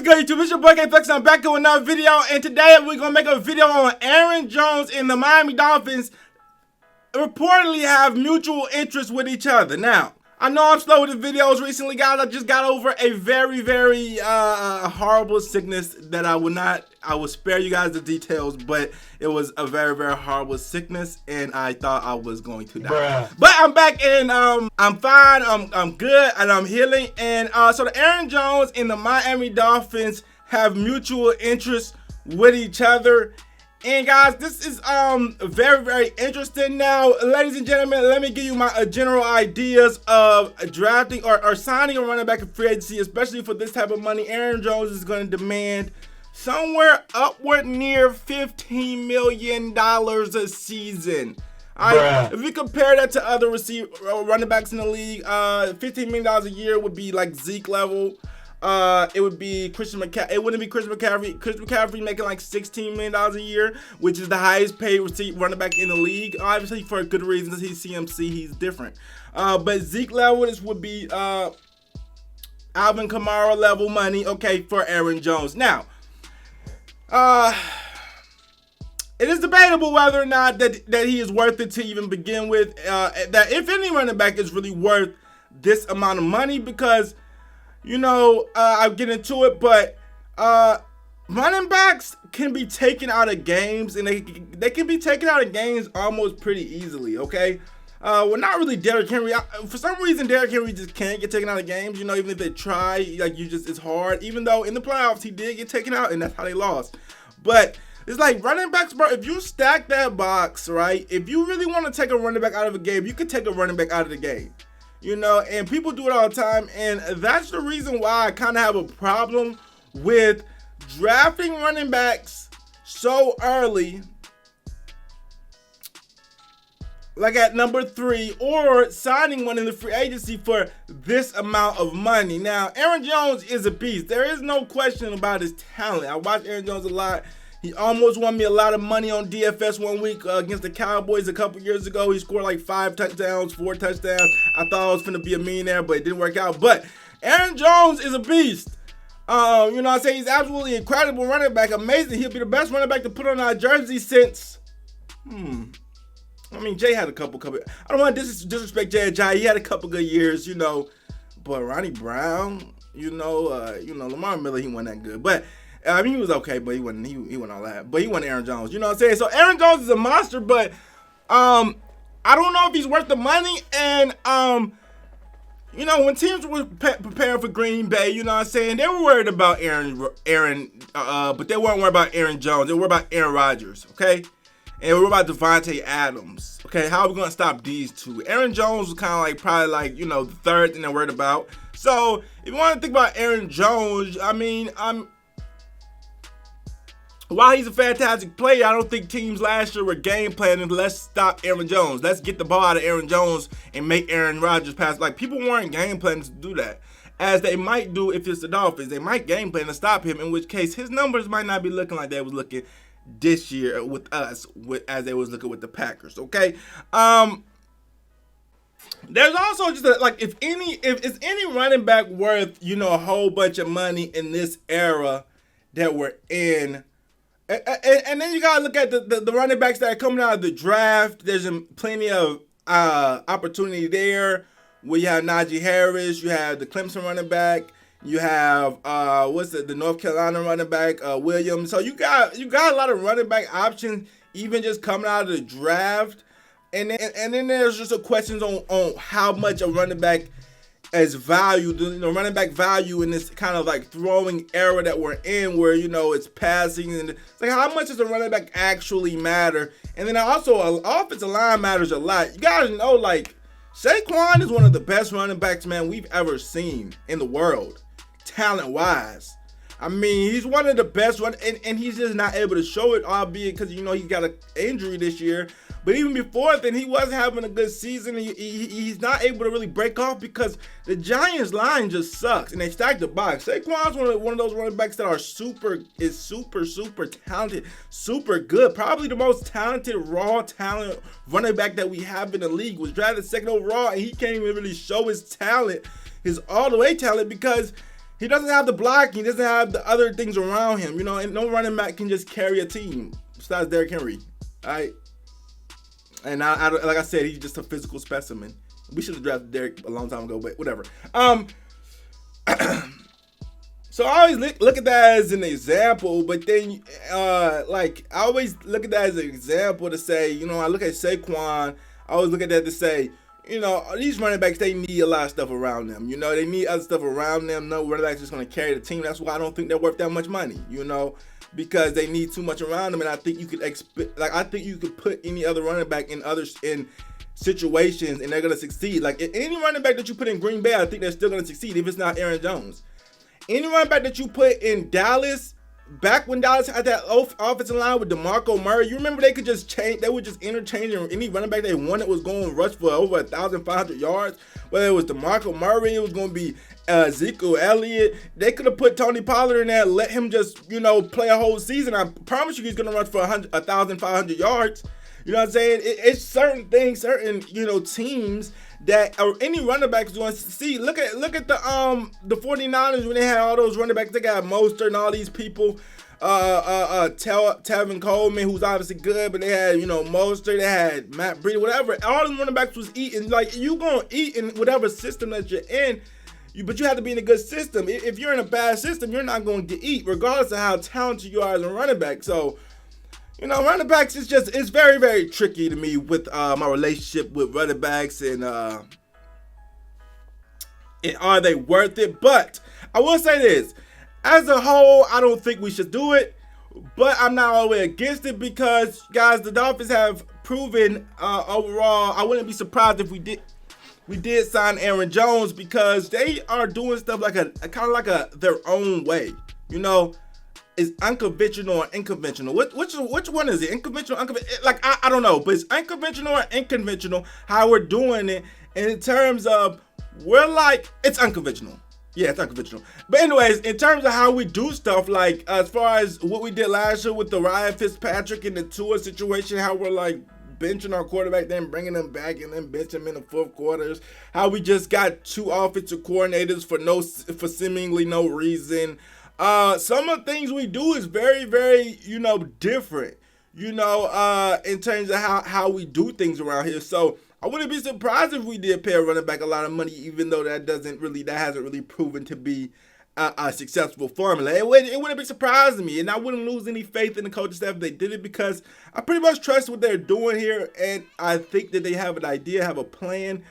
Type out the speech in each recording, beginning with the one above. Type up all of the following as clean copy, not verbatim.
good, YouTube? It's your boy K-Flex, and I'm back with another video. And today we're going to make a video on Aaron Jones and the Miami Dolphins reportedly have mutual interest with each other. Now, I know I'm slow with the videos recently, guys. I just got over a very horrible sickness that I will spare you guys the details, but it was a very horrible sickness, and I thought I was going to die. Bruh. But I'm back, and I'm fine, I'm good, and I'm healing. And so the Aaron Jones and the Miami Dolphins have mutual interest with each other. And guys, this is very interesting. Now, ladies and gentlemen, let me give you my general ideas of drafting or signing a running back in free agency, especially for this type of money. Aaron Jones is going to demand somewhere upward near $15 million a season. All right, if we compare that to other running backs in the league, $15 million a year would be like Zeke level. It would be Christian McCaffrey. It wouldn't be Christian McCaffrey. Christian McCaffrey making like $16 million a year, which is the highest paid running back in the league. Obviously, for good reasons. He's CMC. He's different. But Zeke level, this would be Alvin Kamara level money. Okay, for Aaron Jones. Now, it is debatable whether or not that he is worth it to even begin with. That if any running back is really worth this amount of money, because you know, I'll get into it, but running backs can be taken out of games, and they can be taken out of games almost pretty easily, okay? Well, not really Derrick Henry. For some reason, Derrick Henry just can't get taken out of games, you know, even if they try, like, it's hard. Even though in the playoffs, he did get taken out, and that's how they lost. But it's like running backs, bro, if you stack that box, right, if you really want to take a running back out of a game, you can take a running back out of the game. You know, and people do it all the time, and that's the reason why I kind of have a problem with drafting running backs so early, like at number 3, or signing one in the free agency for this amount of money. Now, Aaron Jones is a beast. There is no question about his talent. I watch Aaron Jones a lot. He almost won me a lot of money on DFS one week against the Cowboys a couple years ago. He scored like 5 touchdowns, 4 touchdowns. I thought I was finna be a millionaire, but it didn't work out. But Aaron Jones is a beast. You know what I'm saying? He's absolutely incredible running back. Amazing. He'll be the best running back to put on our jersey since, I mean, Jay had a couple. I don't want to disrespect Jay. He had a couple good years, you know. But Ronnie Brown, you know, Lamar Miller, he wasn't that good. But I mean, he was okay, but he wasn't all that. But he wasn't Aaron Jones. You know what I'm saying? So Aaron Jones is a monster, but I don't know if he's worth the money. And you know, when teams were preparing for Green Bay, you know what I'm saying, they were worried about Aaron, but they weren't worried about Aaron Jones. They were worried about Aaron Rodgers, okay? And they were worried about Devontae Adams, okay? How are we gonna stop these two? Aaron Jones was kind of like probably like, you know, the third thing they're worried about. So if you want to think about Aaron Jones, I mean, while he's a fantastic player, I don't think teams last year were game planning, let's stop Aaron Jones. Let's get the ball out of Aaron Jones and make Aaron Rodgers pass. Like, people weren't game planning to do that, as they might do if it's the Dolphins. They might game plan to stop him, in which case his numbers might not be looking like they was looking this year with us, as they was looking with the Packers, okay? There's also just like, is any running back worth, you know, a whole bunch of money in this era that we're in? And then you gotta look at the running backs that are coming out of the draft. There's plenty of opportunity there. Where you have Najee Harris, you have the Clemson running back, you have the North Carolina running back, Williams. So you got a lot of running back options, even just coming out of the draft. And then there's just a questions on how much a running back as value, you know, running back value in this kind of like throwing era that we're in, where, you know, it's passing, and it's like, how much does a running back actually matter? And then also, offensive line matters a lot. You guys know, like, Saquon is one of the best running backs, man, we've ever seen in the world, talent-wise. I mean, he's one of the best and he's just not able to show it, albeit because, you know, he got an injury this year. But even before then, he wasn't having a good season. He's not able to really break off because the Giants line just sucks, and they stack the box. Saquon's one of those running backs that are super talented, super good. Probably the most talented, raw talent running back that we have in the league. Was drafted second overall, and he can't even really show his talent, his all-the-way talent, because He doesn't have the blocking. He doesn't have the other things around him. You know, and no running back can just carry a team besides Derrick Henry. All right. And I like I said, he's just a physical specimen. We should have drafted Derrick a long time ago, but whatever. So I always look at that as an example, but then like I always look at that as an example to say, you know, I look at Saquon, I always look at that to say, you know, these running backs, they need a lot of stuff around them. You know, they need other stuff around them. No running back's just going to carry the team. That's why I don't think they're worth that much money, you know, because they need too much around them. And I think you could I think you could put any other running back in situations and they're going to succeed. Like any running back that you put in Green Bay, I think they're still going to succeed if it's not Aaron Jones. Any running back that you put in Dallas, back when Dallas had that offensive line with DeMarco Murray, you remember they could just change, they would just interchange, and any running back they wanted was going to rush for over 1,500 yards. Whether it was DeMarco Murray, it was going to be Ezekiel Elliott. They could have put Tony Pollard in there, let him just, you know, play a whole season. I promise you he's going to rush for 1,500 yards. You know what I'm saying? It's certain things, certain, you know, teams that or any running back is going to see. Look at the 49ers when they had all those running backs. They got Mostert and all these people. Tevin Coleman, who's obviously good, but they had, you know, Mostert, they had Matt Breida, whatever. All them running backs was eating. Like, you gonna eat in whatever system that you're in. But you have to be in a good system. If you're in a bad system, you're not going to eat, regardless of how talented you are as a running back. So, you know, running backs is just, it's very, very tricky to me with my relationship with running backs and are they worth it? But I will say this, as a whole, I don't think we should do it, but I'm not all the way against it because, guys, the Dolphins have proven overall, I wouldn't be surprised if we did sign Aaron Jones because they are doing stuff like their own way, you know. Is unconventional or unconventional? Which one is it? Unconventional, unconventional? Like I don't know, but it's unconventional or unconventional how we're doing it. And in terms of it's unconventional. Yeah, it's unconventional. But anyways, in terms of how we do stuff, like as far as what we did last year with the Ryan Fitzpatrick and the Tua situation, how we're like benching our quarterback, then bringing them back and then bench them in the fourth quarters. How we just got 2 offensive coordinators for seemingly no reason. Some of the things we do is very, very, you know, different, you know, in terms of how we do things around here. So I wouldn't be surprised if we did pay a running back a lot of money, even though that hasn't really proven to be a successful formula. It wouldn't be surprising me, and I wouldn't lose any faith in the coaching staff if they did it because I pretty much trust what they're doing here, and I think that they have an idea, have a plan.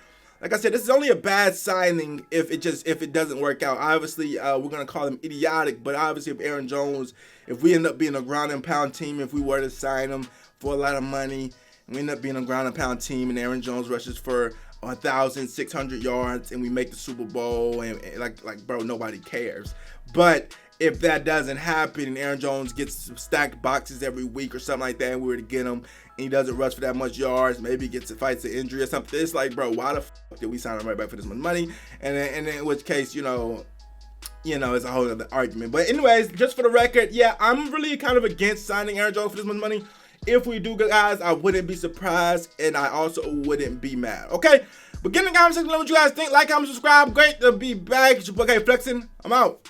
Like I said, this is only a bad signing if it doesn't work out. Obviously, we're going to call him idiotic, but obviously if Aaron Jones, if we end up being a ground and pound team, if we were to sign him for a lot of money, and we end up being a ground and pound team and Aaron Jones rushes for 1,600 yards and we make the Super Bowl and like bro, nobody cares. But if that doesn't happen and Aaron Jones gets some stacked boxes every week or something like that and we were to get him and he doesn't rush for that much yards, maybe he fights an injury or something, it's like, bro, why the fuck did we sign him right back for this much money? And in which case, you know, it's a whole other argument. But anyways, just for the record, yeah, I'm really kind of against signing Aaron Jones for this much money. If we do, guys, I wouldn't be surprised and I also wouldn't be mad, okay? But get in the comment section, let me know what you guys think. Like, comment, subscribe. Great to be back. It's your boy, Flexing. I'm out.